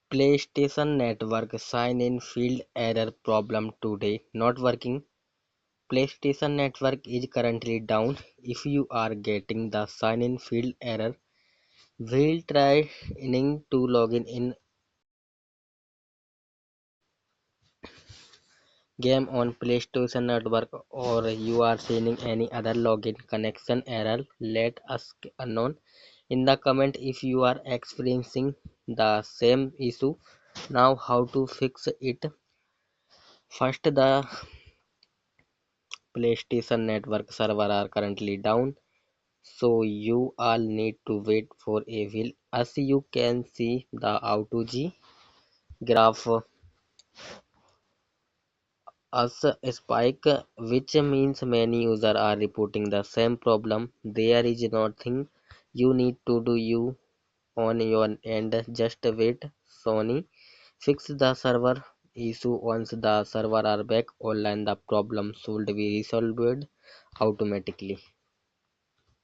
PlayStation Network sign-in field error problem today not working. PlayStation Network is currently down. If you are getting the sign-in field error, we'll try inning to login in game on PlayStation Network or you are seeing any other login connection error, let us unknown in the comment if you are experiencing the same issue. Now how to fix it? First, the PlayStation Network server are currently down, so you all need to wait for a while. As you can see the outage graph as a spike, which means many users are reporting the same problem. There is nothing you need to do you on your end, just wait. Sony fix the server issue once the server are back online. The problem should be resolved automatically.